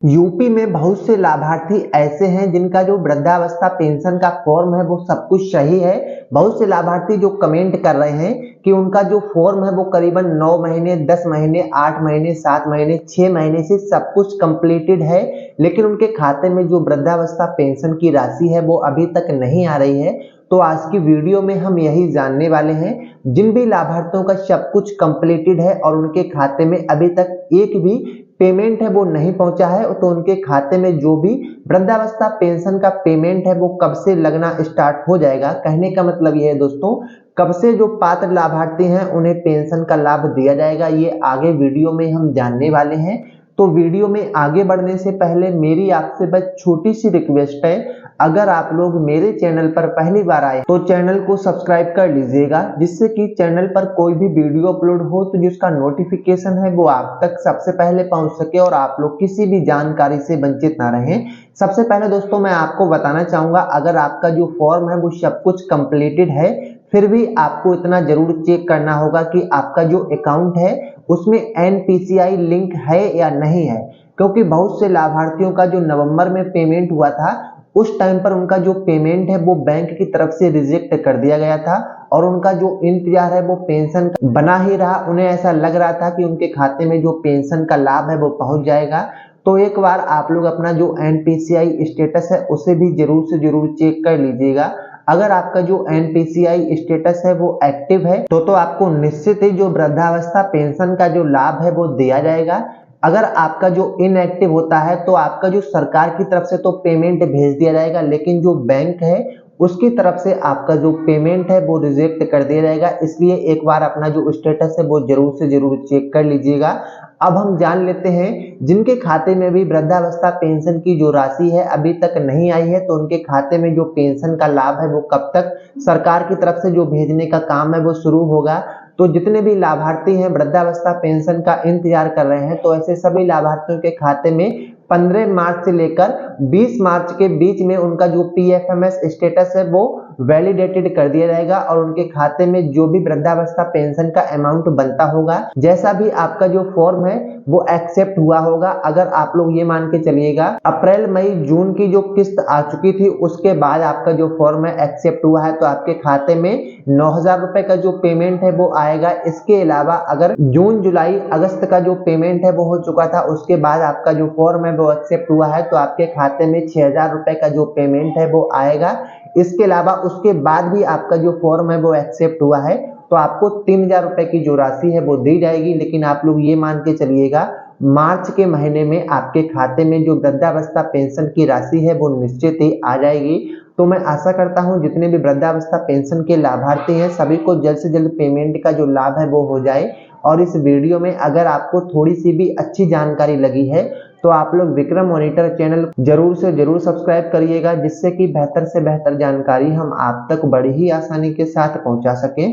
UP में बहुत से लाभार्थी ऐसे हैं जिनका जो वृद्धावस्था पेंशन का फॉर्म है वो सब कुछ सही है। बहुत से लाभार्थी जो कमेंट कर रहे हैं कि उनका जो फॉर्म है वो करीबन 9 महीने, 10 महीने, 8 महीने, 7 महीने, 6 महीने से सब कुछ कंप्लीटेड है, लेकिन उनके खाते में जो वृद्धावस्था पेंशन की राशि है वो अभी तक नहीं आ रही है। तो आज की वीडियो में हम यही जानने वाले हैं, जिन भी लाभार्थियों का सब कुछ कंप्लीटेड है और उनके खाते में अभी तक एक भी पेमेंट है वो नहीं पहुंचा है, तो उनके खाते में जो भी वृद्धावस्था पेंशन का पेमेंट है वो कब से लगना स्टार्ट हो जाएगा। कहने का मतलब ये है दोस्तों, कब से जो पात्र लाभार्थी हैं उन्हें पेंशन का लाभ दिया जाएगा, ये आगे वीडियो में हम जानने वाले हैं। तो वीडियो में आगे बढ़ने से पहले मेरी आपसे बस छोटी सी रिक्वेस्ट है, अगर आप लोग मेरे चैनल पर पहली बार आए तो चैनल को सब्सक्राइब कर लीजिएगा, जिससे कि चैनल पर कोई भी वीडियो अपलोड हो तो जिसका नोटिफिकेशन है वो आप तक सबसे पहले पहुंच सके और आप लोग किसी भी जानकारी से वंचित ना रहें। सबसे पहले दोस्तों मैं आपको बताना चाहूंगा, अगर आपका जो फॉर्म है वो सब कुछ कंप्लीटेड है, फिर भी आपको इतना जरूर चेक करना होगा कि आपका जो अकाउंट है उसमें एनपीसीआई लिंक है या नहीं है। क्योंकि बहुत से लाभार्थियों का जो नवंबर में पेमेंट हुआ था उस टाइम पर उनका जो पेमेंट है वो बैंक की तरफ से रिजेक्ट कर दिया गया था और उनका जो इंतजार है वो पेंशन का बना ही रहा। उन्हें ऐसा लग रहा था कि उनके खाते में जो पेंशन का लाभ है वो पहुंच जाएगा। तो एक बार आप लोग अपना जो एनपीसीआई स्टेटस है उसे भी जरूर से जरूर चेक कर लीजिएगा। अगर आपका जो एनपीसीआई स्टेटस है वो एक्टिव है तो आपको निश्चित ही जो वृद्धावस्था पेंशन का जो लाभ है वो दिया जाएगा। अगर आपका जो इनएक्टिव होता है तो आपका जो सरकार की तरफ से तो पेमेंट भेज दिया जाएगा, लेकिन जो बैंक है उसकी तरफ से आपका जो पेमेंट है वो रिजेक्ट कर दिया जाएगा। इसलिए एक बार अपना जो स्टेटस है वो जरूर से जरूर चेक कर लीजिएगा। अब हम जान लेते हैं, जिनके खाते में भी वृद्धावस्था पेंशन की जो राशि है अभी तक नहीं आई है, तो उनके खाते में जो पेंशन का लाभ है वो कब तक सरकार की तरफ से जो भेजने का काम है वो शुरू होगा। तो जितने भी लाभार्थी हैं वृद्धावस्था पेंशन का इंतजार कर रहे हैं, तो ऐसे सभी लाभार्थियों के खाते में 15 मार्च से लेकर 20 मार्च के बीच में उनका जो पीएफएमएस स्टेटस है वो वैलिडेटेड कर दिया जाएगा और उनके खाते में जो भी वृद्धावस्था पेंशन का अमाउंट बनता होगा, जैसा भी आपका जो फॉर्म है वो एक्सेप्ट हुआ होगा। अगर आप लोग ये मान के चलिएगा अप्रैल मई जून की जो किस्त आ चुकी थी उसके बाद आपका जो फॉर्म है एक्सेप्ट हुआ है, तो आपके खाते में 9,000 रुपए का जो पेमेंट है वो आएगा। इसके अलावा अगर जून जुलाई अगस्त का जो पेमेंट है वो हो चुका था, उसके बाद आपका जो फॉर्म है वो एक्सेप्ट हुआ है, तो आपके खाते में 6,000 रुपए का जो पेमेंट है वो आएगा। इसके अलावा उसके बाद भी आपका जो फॉर्म है वो एक्सेप्ट हुआ है तो आपको 3,000 रुपए की जो राशि है वो दी जाएगी। लेकिन आप लोग ये मान के चलिएगा मार्च के महीने में आपके खाते में जो वृद्धावस्था पेंशन की राशि है वो निश्चित ही आ जाएगी। तो मैं आशा करता हूं जितने भी वृद्धावस्था पेंशन के लाभार्थी हैं सभी को जल्द से जल्द पेमेंट का जो लाभ है वो हो जाए। और इस वीडियो में अगर आपको थोड़ी सी भी अच्छी जानकारी लगी है तो आप लोग विक्रम मॉनिटर चैनल जरूर से जरूर सब्सक्राइब करिएगा, जिससे कि बेहतर से बेहतर जानकारी हम आप तक बड़ी ही आसानी के साथ पहुंचा सकें।